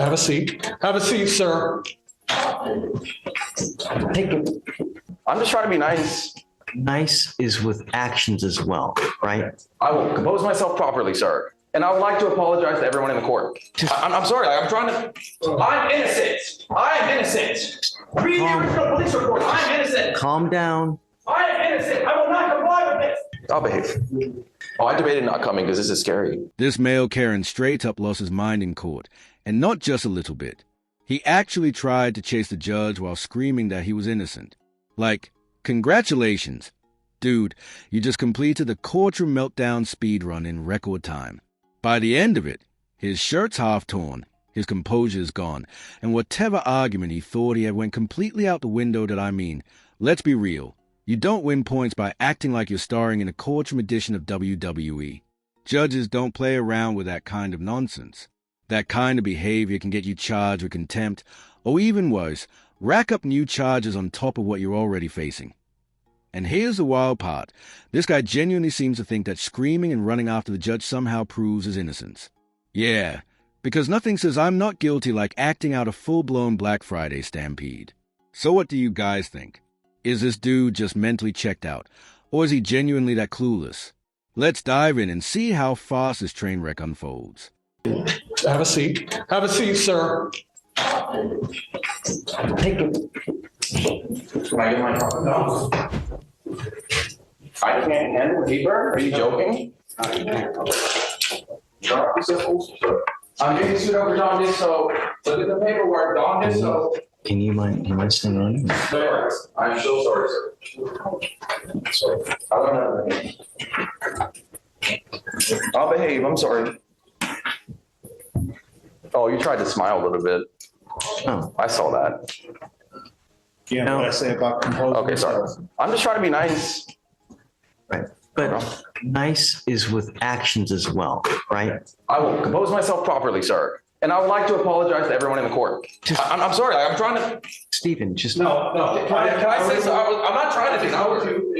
Have a seat. Have a seat, sir. Take it. I'm just trying to be nice. Nice is with actions as well, right? I will compose myself properly, sir. And I would like to apologize to everyone in the court. I'm sorry. I'm trying to. I'm innocent. I am innocent. Read the original police report. I'm innocent. Calm down. I am innocent. I will not comply with this. I'll behave. Oh, I debated not coming because this is scary. This male Karen straight up lost his mind in court, and not just a little bit. He actually tried to chase the judge while screaming that he was innocent. Like, congratulations. Dude, you just completed the Courtroom meltdown speed run in record time. By the end of it, his shirt's half torn, his composure is gone, and whatever argument he thought he had went completely out the window. Let's be real. You don't win points by acting like you're starring in a Courtroom edition of WWE. Judges don't play around with that kind of nonsense. That kind of behavior can get you charged with contempt, or even worse, rack up new charges on top of what you're already facing. And here's the wild part. This guy genuinely seems to think that screaming and running after the judge somehow proves his innocence. Yeah, because nothing says I'm not guilty like acting out a full-blown Black Friday stampede. So what do you guys think? Is this dude just mentally checked out, or is he genuinely that clueless? Let's dive in and see how fast this train wreck unfolds. Have a seat. Have a seat, sir. Take it. Can I get my car? No. I can't handle paper? Are you joking? I'm getting sued over Don Disso. Look at the paperwork. Don Disso. Do you mind staying on? No, I'm so sorry, sir. I don't know. I'll behave. I'm sorry. Oh, you tried to smile a little bit. Oh. I saw that. Yeah, what I say about composing. Okay, sorry. I'm just trying to be nice. Right. But nice is with actions as well, right? I will compose myself properly, sir. And I would like to apologize to everyone in the court. I'm sorry. I'm trying to. Stephen, just. No. Can I say so? I'm not trying to be.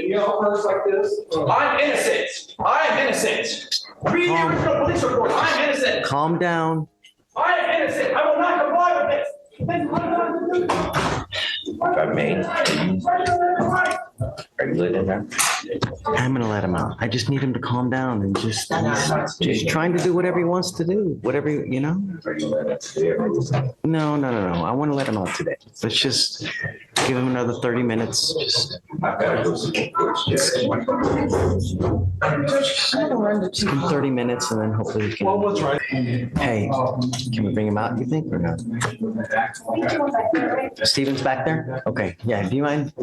You yell first like this. I'm innocent. I am innocent. Read the original police report. I'm innocent. Calm down. I am innocent. I will not comply with this. If I may, are you letting him out? I'm going to let him out. I just need him to calm down and he's just trying to do whatever he wants to do. Whatever, you know? Are you letting him today? No. I want to let him out today. Let's just give him another 30 minutes. Just I've got to go see the coach. give him 30 minutes and then hopefully we can. Well, what's right? Hey, can we bring him out, you think, or no? Steven's back there? Okay. Yeah. Do you mind?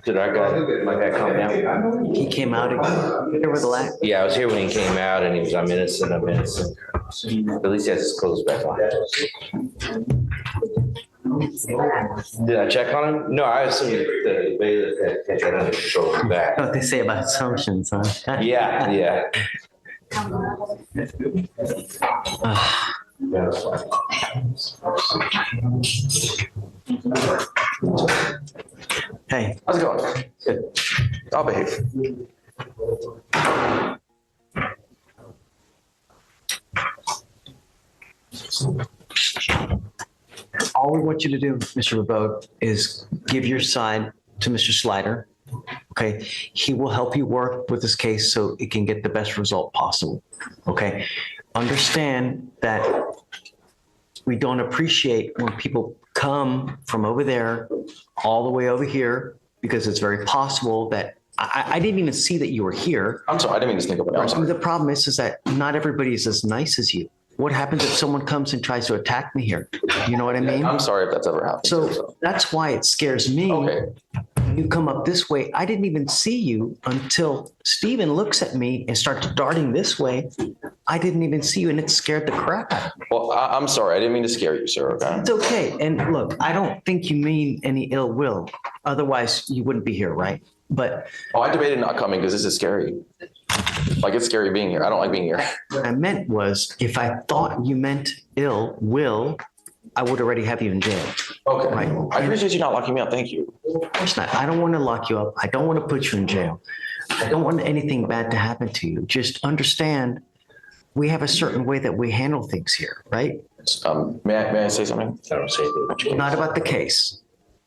Did my guy calm down? He came out here with a laugh. Yeah, I was here when he came out and he was, I'm innocent. At least he has his clothes back on. Did I check on him? No, I assumed the bailiff had that under control in the back. What they say about assumptions, huh? Yeah. Hey, How's it going? Good. I'll behave. all we want you to do, Mr. Rabode, is give your side to Mr. Slider. Okay, he will help you work with this case so it can get the best result possible. Okay, understand that we don't appreciate when people come from over there all the way over here, because it's very possible that I didn't even see that you were here. I'm sorry, I didn't mean to sneak up on you. I'm sorry. The problem is that not everybody is as nice as you. What happens if someone comes and tries to attack me here? You know what I mean? I'm sorry if that's ever happened. So that's why it scares me. Okay. You come up this way. I didn't even see you until Steven looks at me and starts darting this way. I didn't even see you, and it scared the crap out of me. Well, I'm sorry. I didn't mean to scare you, sir. Okay. It's okay. And look, I don't think you mean any ill will. Otherwise, you wouldn't be here, right? But I debated not coming because this is scary. Like, it's scary being here. I don't like being here. What I meant was, if I thought you meant ill will, I would already have you in jail. Okay. Right. I appreciate you not locking me up. Thank you. Of course not. I don't want to lock you up. I don't want to put you in jail. I don't want anything bad to happen to you. Just understand we have a certain way that we handle things here, right? May I say something? I don't say anything. Not about the case.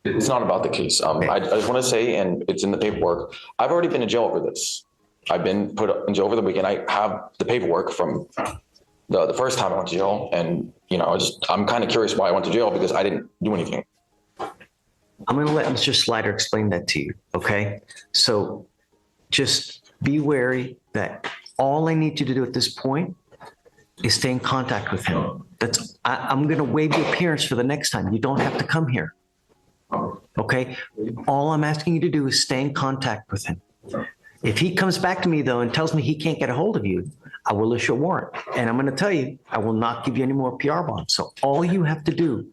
It's not about the case. I just want to say, and it's in the paperwork, I've already been in jail over this. I've been put in jail over the weekend. I have the paperwork from the first time I went to jail. And, I'm kind of curious why I went to jail because I didn't do anything. I'm going to let Mr. Slider explain that to you, okay? So just be wary that all I need you to do at this point is stay in contact with him. I'm going to waive the appearance for the next time. You don't have to come here. Okay? All I'm asking you to do is stay in contact with him. If he comes back to me, though, and tells me he can't get a hold of you, I will issue a warrant. And I'm going to tell you, I will not give you any more PR bonds. So all you have to do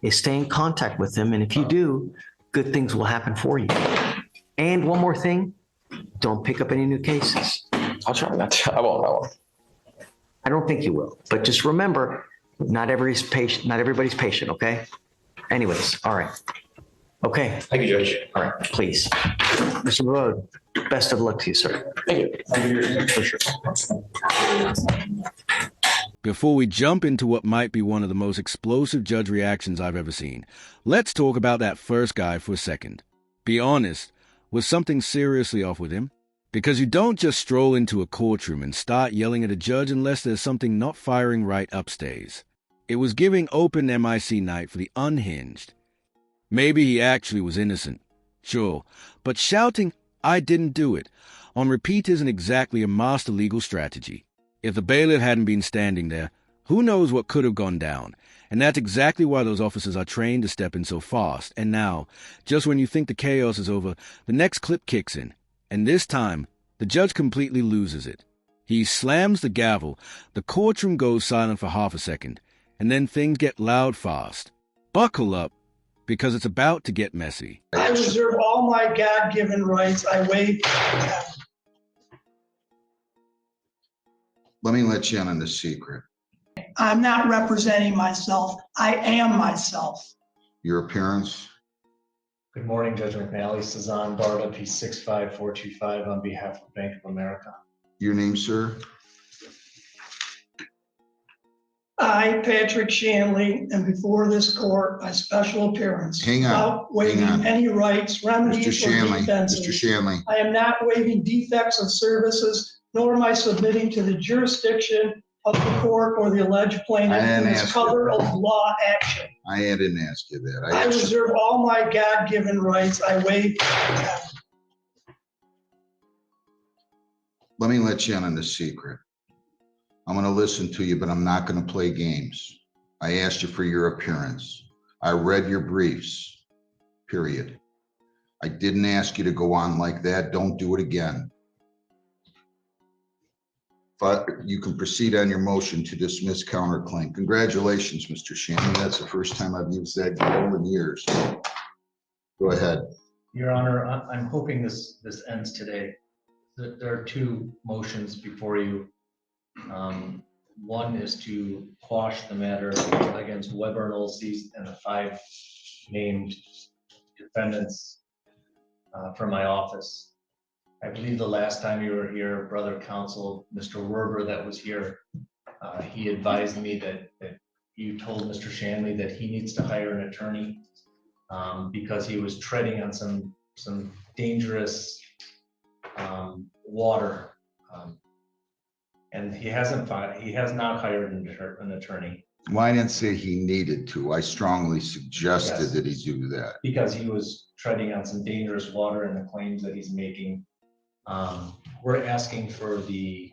is stay in contact with him. And if you do, good things will happen for you. And one more thing, don't pick up any new cases. I'll try that. I won't. I don't think you will. But just remember, not everybody's patient, okay? Anyways, all right. Okay. Thank you, Judge. All right, please. Mr. Rode, best of luck to you, sir. Thank you. For sure. Before we jump into what might be one of the most explosive judge reactions I've ever seen, let's talk about that first guy for a second. Be honest, was something seriously off with him? Because you don't just stroll into a courtroom and start yelling at a judge unless there's something not firing right upstairs. It was giving open MIC night for the unhinged. Maybe he actually was innocent, sure, but shouting, "I didn't do it," on repeat isn't exactly a master legal strategy. If the bailiff hadn't been standing there, who knows what could have gone down? And that's exactly why those officers are trained to step in so fast. And now, just when you think the chaos is over, the next clip kicks in. And this time, the judge completely loses it. He slams the gavel, the courtroom goes silent for half a second, and then things get loud fast. Buckle up, because it's about to get messy. I reserve all my God-given rights. I waive. Let me let you in on the secret. I'm not representing myself. I am myself. Your appearance? Good morning, Judge McNally. Cezanne Barta, P65425 on behalf of Bank of America. Your name, sir? I, Patrick Shanley, am before this court by special appearance. Hang on, Without waiving hang on. any rights, Mr. remedies, or Shanley, defenses. Mr. Shanley, I am not waiving defects of services, nor am I submitting to the jurisdiction of the court or the alleged plaintiff in this cover of law action. I didn't ask you that. I reserve all my God-given rights. I waive. Let me let you in on the secret. I'm going to listen to you, but I'm not going to play games. I asked you for your appearance. I read your briefs, period. I didn't ask you to go on like that. Don't do it again. But you can proceed on your motion to dismiss counterclaim. Congratulations, Mr. Shannon. That's the first time I've used that goal in years. Go ahead. Your Honor, I'm hoping this ends today. There are two motions before you. One is to quash the matter against Weber and Olsey and the 5 named defendants from my office. I believe the last time you were here, brother counsel, Mr. Werber, that was here, he advised me that you told Mr. Shanley that he needs to hire an attorney because he was treading on some dangerous water. And he has not hired an attorney. Well, I didn't say he needed to. I strongly suggested that he do that. Because he was treading on some dangerous water in the claims that he's making. We're asking for the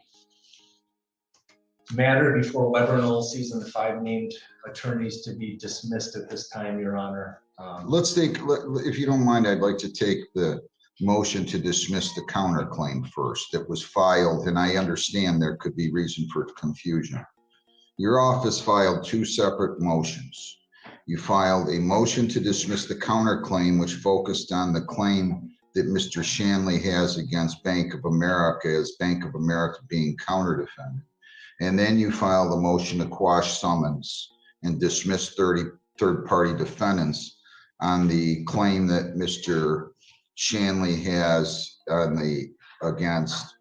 matter before Weber and Olsey and the 5 named attorneys to be dismissed at this time, Your Honor. If you don't mind, I'd like to take the motion to dismiss the counterclaim first. It was filed, and I understand there could be reason for confusion. Your office filed 2 separate motions. You filed a motion to dismiss the counterclaim, which focused on the claim that Mr. Shanley has against Bank of America as Bank of America being counter-defendant. And then you filed a motion to quash summons and dismiss third-party defendants on the claim that Mr. Shanley has against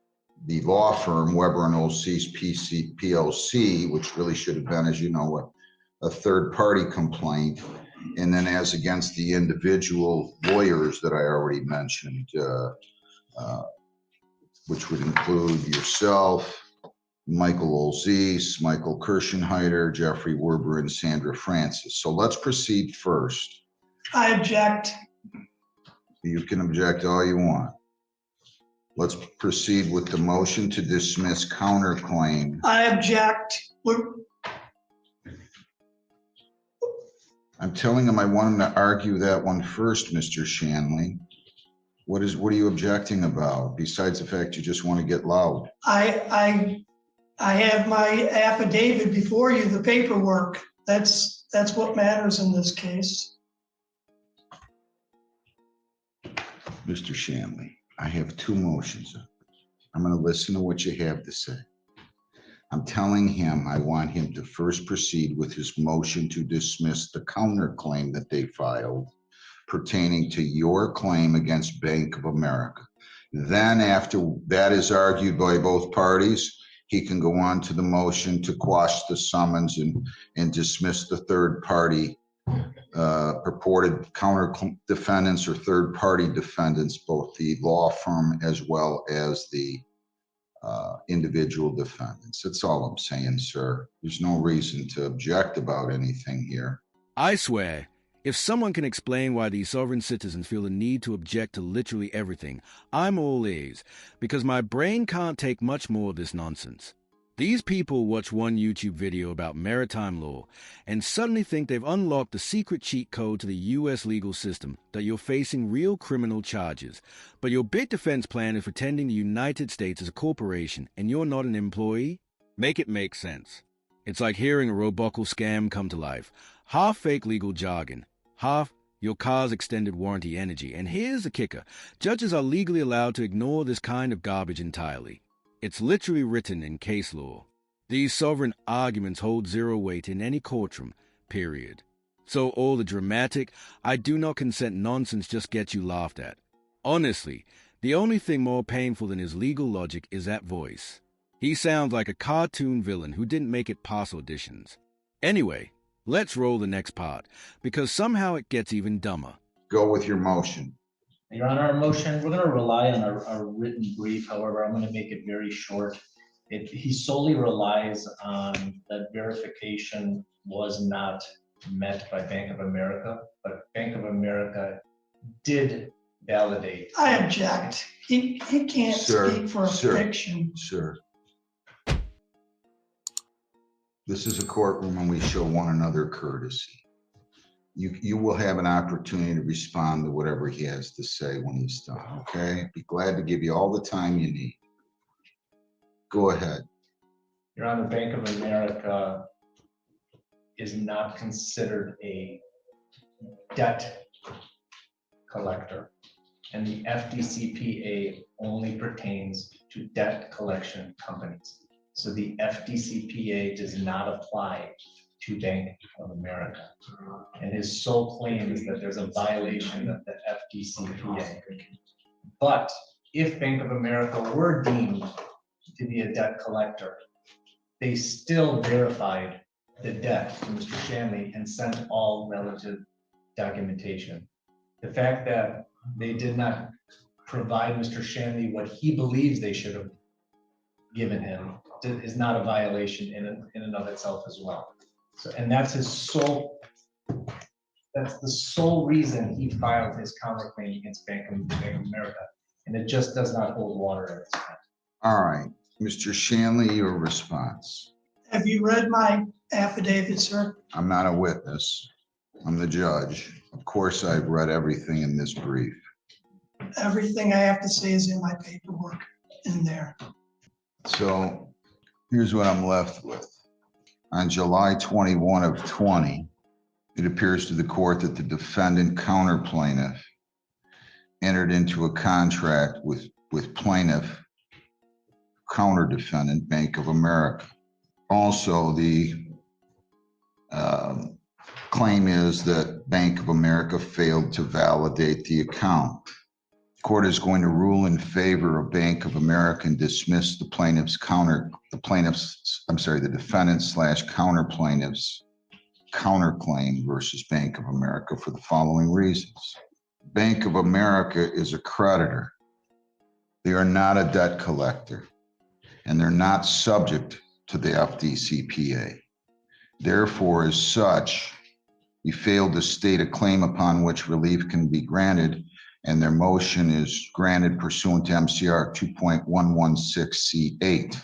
the law firm Weber and Olsey's PLC, which really should have been, as you know, a third-party complaint, and then as against the individual lawyers that I already mentioned, which would include yourself, Michael Olsey, Michael Kirschenheiter, Jeffrey Werber, and Sandra Francis. So let's proceed first. I object. You can object all you want. Let's proceed with the motion to dismiss counterclaim. I object. I'm telling him I want him to argue that one first, Mr. Shanley. What are you objecting about, besides the fact you just want to get loud? I have my affidavit before you, the paperwork. That's what matters in this case. Mr. Shanley, I have two motions. I'm going to listen to what you have to say. I'm telling him I want him to first proceed with his motion to dismiss the counterclaim that they filed pertaining to your claim against Bank of America. Then after that is argued by both parties, he can go on to the motion to quash the summons and dismiss the third party purported counter defendants or third party defendants, both the law firm as well as the individual defendants. That's all I'm saying, sir. There's no reason to object about anything here. I swear, if someone can explain why these sovereign citizens feel the need to object to literally everything, I'm all ears, because my brain can't take much more of this nonsense. These people watch one YouTube video about maritime law and suddenly think they've unlocked the secret cheat code to the U.S. legal system, that you're facing real criminal charges. But your big defense plan is pretending the United States is a corporation and you're not an employee? Make it make sense. It's like hearing a Robocle scam come to life. Half fake legal jargon, half your car's extended warranty energy. And here's the kicker. Judges are legally allowed to ignore this kind of garbage entirely. It's literally written in case law. These sovereign arguments hold zero weight in any courtroom, period. So all the dramatic, I do not consent nonsense just gets you laughed at. Honestly, the only thing more painful than his legal logic is that voice. He sounds like a cartoon villain who didn't make it past auditions. Anyway, let's roll the next part, because somehow it gets even dumber. Go with your motion. Your Honor, our motion, we're going to rely on our written brief. However, I'm going to make it very short. He solely relies on that verification was not met by Bank of America, but Bank of America did validate. I object. He can't speak for a fiction. Sir. This is a courtroom and we show one another courtesy. You will have an opportunity to respond to whatever he has to say when he's done, okay? Be glad to give you all the time you need. Go ahead. Your Honor, Bank of America is not considered a debt collector, and the FDCPA only pertains to debt collection companies. So the FDCPA does not apply to Bank of America. And his sole claim is that there's a violation of the FDCPA. But if Bank of America were deemed to be a debt collector, they still verified the debt to Mr. Shanley and sent all relative documentation. The fact that they did not provide Mr. Shanley what he believes they should have given him is not a violation in and of itself as well. So, and that's the sole reason he filed his counterclaim against Bank of America. And it just does not hold water at this point. All right, Mr. Shanley, your response. Have you read my affidavit, sir? I'm not a witness. I'm the judge. Of course, I've read everything in this brief. Everything I have to say is in my paperwork in there. So here's what I'm left with. On July 21 of 20, it appears to the court that the defendant counter plaintiff entered into a contract with plaintiff counter defendant Bank of America. Also, the claim is that Bank of America failed to validate the account. Court is going to rule in favor of Bank of America and dismiss the defendant slash counter plaintiff's counterclaim versus Bank of America for the following reasons. Bank of America is a creditor. They are not a debt collector, and they're not subject to the FDCPA. Therefore, as such, he failed to state a claim upon which relief can be granted, and their motion is granted pursuant to MCR 2.116C8.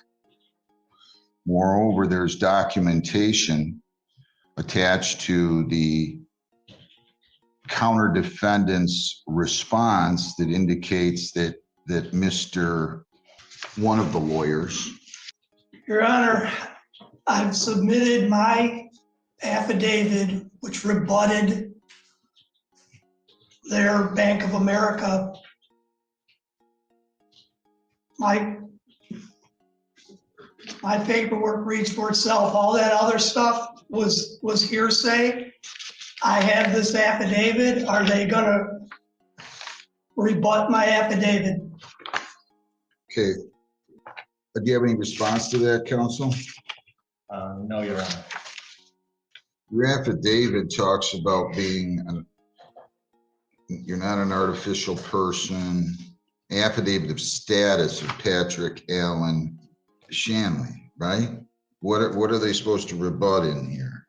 Moreover, there's documentation attached to the counter defendant's response that indicates that one of the lawyers. Your Honor, I've submitted my affidavit, which rebutted their Bank of America. My paperwork reads for itself. All that other stuff was hearsay. I have this affidavit. Are they gonna rebut my affidavit? Okay. Do you have any response to that, counsel? No, Your Honor. Your affidavit talks about you're not an artificial person. Affidavit of status of Patrick Allen Shanley, right? What are they supposed to rebut in here?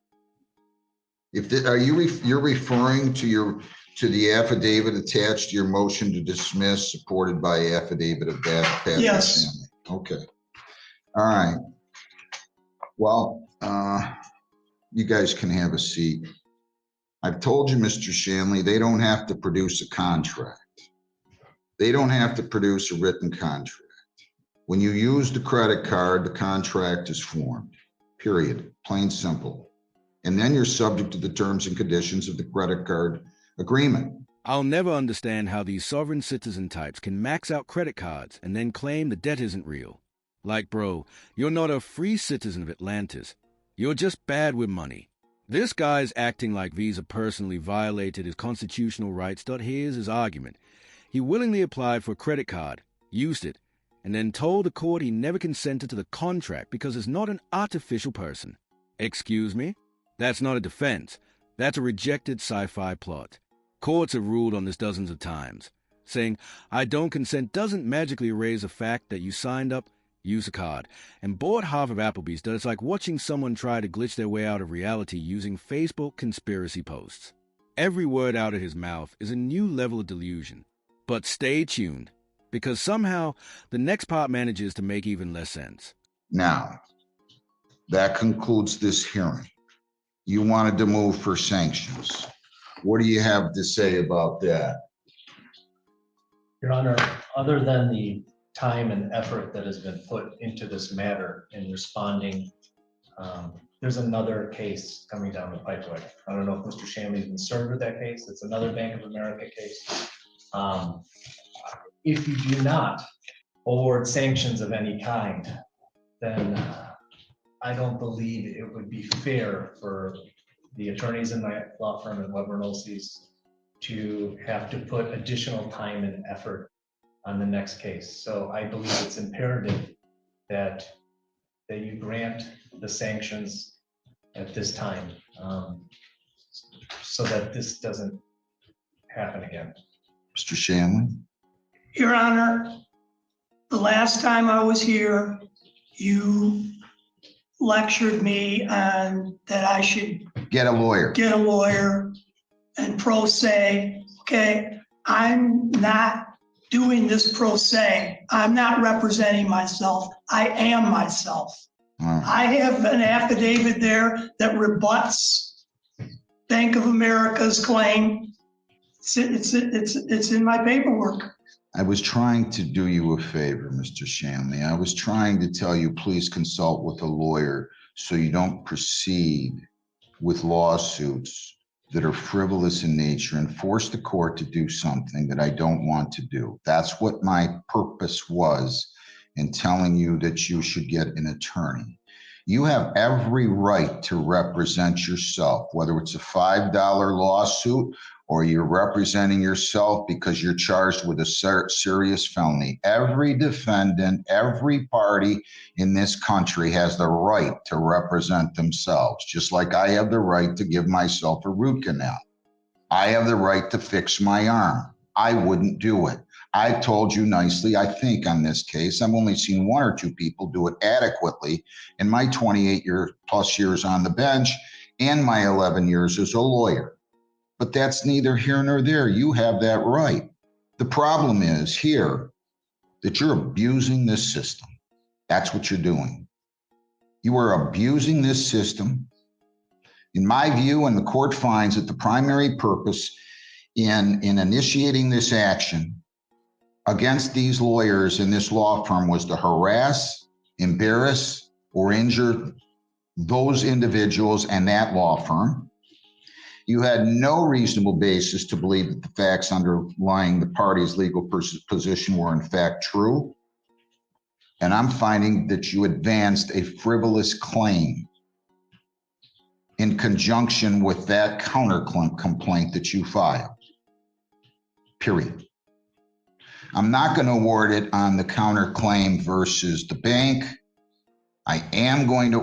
You're referring to the affidavit attached to your motion to dismiss, supported by affidavit of Patrick Yes. Shanley? Okay. All right. Well, you guys can have a seat. I've told you, Mr. Shanley, they don't have to produce a contract. They don't have to produce a written contract. When you use the credit card, the contract is formed, period, plain simple. And then you're subject to the terms and conditions of the credit card agreement. I'll never understand how these sovereign citizen types can max out credit cards and then claim the debt isn't real. Like, bro, you're not a free citizen of Atlantis. You're just bad with money. This guy's acting like Visa personally violated his constitutional rights. Here's his argument. He willingly applied for a credit card, used it, and then told the court he never consented to the contract because it's not an artificial person. Excuse me? That's not a defense. That's a rejected sci-fi plot. Courts have ruled on this dozens of times. Saying, I don't consent doesn't magically erase the fact that you signed up, used a card, and bought half of Applebee's. That it's like watching someone try to glitch their way out of reality using Facebook conspiracy posts. Every word out of his mouth is a new level of delusion. But stay tuned, because somehow the next part manages to make even less sense. Now, that concludes this hearing. You wanted to move for sanctions. What do you have to say about that? Your Honor, other than the time and effort that has been put into this matter in responding, there's another case coming down the pipeline. I don't know if Mr. Shanley's been served with that case. It's another Bank of America case. If you do not award sanctions of any kind, then I don't believe it would be fair for the attorneys in my law firm at Weber and Olsey's to have to put additional time and effort on the next case. So I believe it's imperative that you grant the sanctions at this time, so that this doesn't happen again. Mr. Shanley? Your Honor, the last time I was here, you lectured me on that I should Get a lawyer. get a lawyer and pro se. Okay, I'm not doing this pro se. I'm not representing myself. I am myself. I have an affidavit there that rebuts Bank of America's claim. It's in my paperwork. I was trying to do you a favor, Mr. Shanley. I was trying to tell you, please consult with a lawyer so you don't proceed with lawsuits that are frivolous in nature and force the court to do something that I don't want to do. That's what my purpose was in telling you that you should get an attorney. You have every right to represent yourself, whether it's a $5 lawsuit or you're representing yourself because you're charged with a serious felony. Every defendant, every party in this country has the right to represent themselves, just like I have the right to give myself a root canal. I have the right to fix my arm. I wouldn't do it. I've told you nicely, I think on this case, I've only seen one or two people do it adequately in my 28+ years on the bench and my 11 years as a lawyer. But that's neither here nor there. You have that right. The problem is here that you're abusing this system. That's what you're doing. You are abusing this system. In my view, and the court finds that the primary purpose in initiating this action against these lawyers in this law firm was to harass, embarrass, or injure those individuals and that law firm. You had no reasonable basis to believe that the facts underlying the party's legal position were in fact true. And I'm finding that you advanced a frivolous claim in conjunction with that counter complaint that you filed. Period. I'm not going to award it on the counterclaim versus the bank. I am going to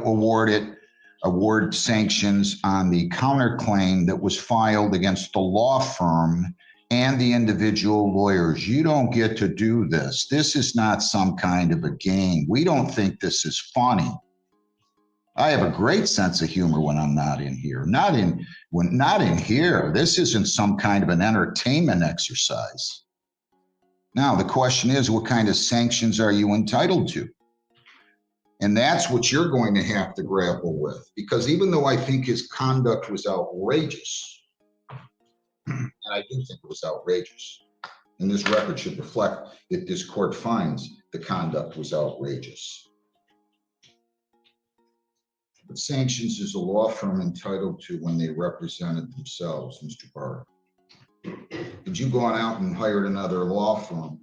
award sanctions on the counterclaim that was filed against the law firm and the individual lawyers. You don't get to do this. This is not some kind of a game. We don't think this is funny. I have a great sense of humor when I'm not in here. Not in here. This isn't some kind of an entertainment exercise. Now, the question is, what kind of sanctions are you entitled to? And that's what you're going to have to grapple with, because even though I think his conduct was outrageous, and I do think it was outrageous, and this record should reflect that this court finds the conduct was outrageous. But sanctions is a law firm entitled to when they represented themselves, Mr. Barr. Had you gone out and hired another law firm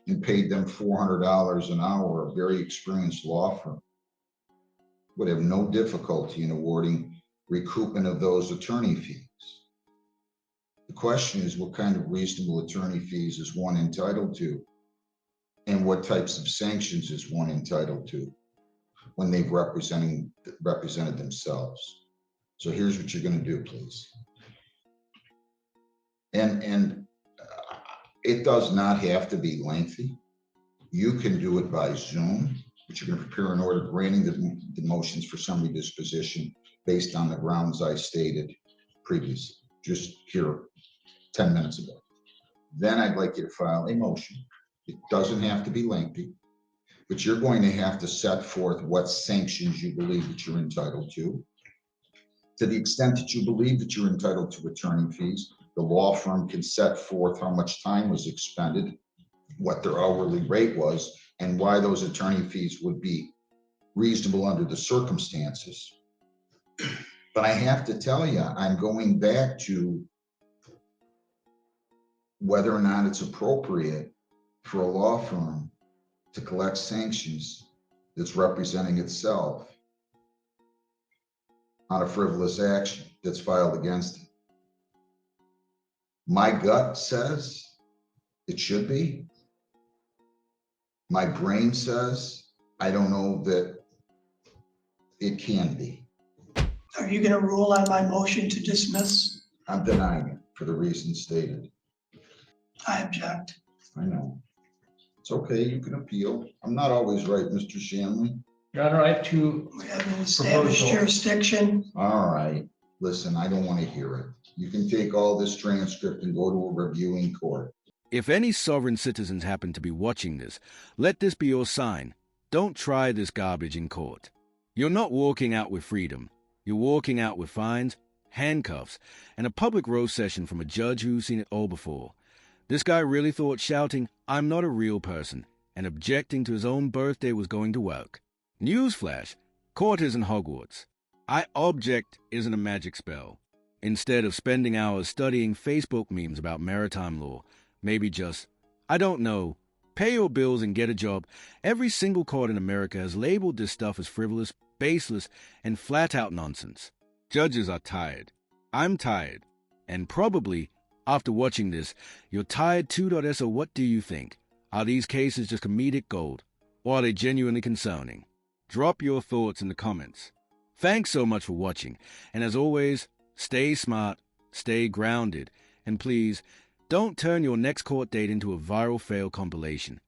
and paid them $400 an hour, a very experienced law firm would have no difficulty in awarding recoupment of those attorney fees. The question is, what kind of reasonable attorney fees is one entitled to? And what types of sanctions is one entitled to when they've represented themselves? So here's what you're going to do, please. And it does not have to be lengthy. You can do it by Zoom, but you're going to prepare an order granting the motions for summary disposition based on the grounds I stated previously, just here 10 minutes ago. Then I'd like you to file a motion. It doesn't have to be lengthy, but you're going to have to set forth what sanctions you believe that you're entitled to. To the extent that you believe that you're entitled to attorney fees, the law firm can set forth how much time was expended, what their hourly rate was, and why those attorney fees would be reasonable under the circumstances. But I have to tell you, I'm going back to whether or not it's appropriate for a law firm to collect sanctions that's representing itself on a frivolous action that's filed against it. My gut says it should be. My brain says I don't know that it can be. Are you going to rule on my motion to dismiss? I'm denying it for the reasons stated. I object. I know. It's okay, you can appeal. I'm not always right, Mr. Shanley. Your Honor, I have two We have an established Proposal. jurisdiction. All right, listen, I don't want to hear it. You can take all this transcript and go to a reviewing court. If any sovereign citizens happen to be watching this, let this be your sign. Don't try this garbage in court. You're not walking out with freedom. You're walking out with fines, handcuffs, and a public roast session from a judge who's seen it all before. This guy really thought shouting, "I'm not a real person," and objecting to his own birthday was going to work. Newsflash, court isn't Hogwarts. I object isn't a magic spell. Instead of spending hours studying Facebook memes about maritime law, maybe just, I don't know, pay your bills, and get a job, every single court in America has labeled this stuff as frivolous, baseless, and flat-out nonsense. Judges are tired. I'm tired. And probably, after watching this, you're tired too. So what do you think? Are these cases just comedic gold? Or are they genuinely concerning? Drop your thoughts in the comments. Thanks so much for watching, and as always, stay smart, stay grounded, and please, don't turn your next court date into a viral fail compilation.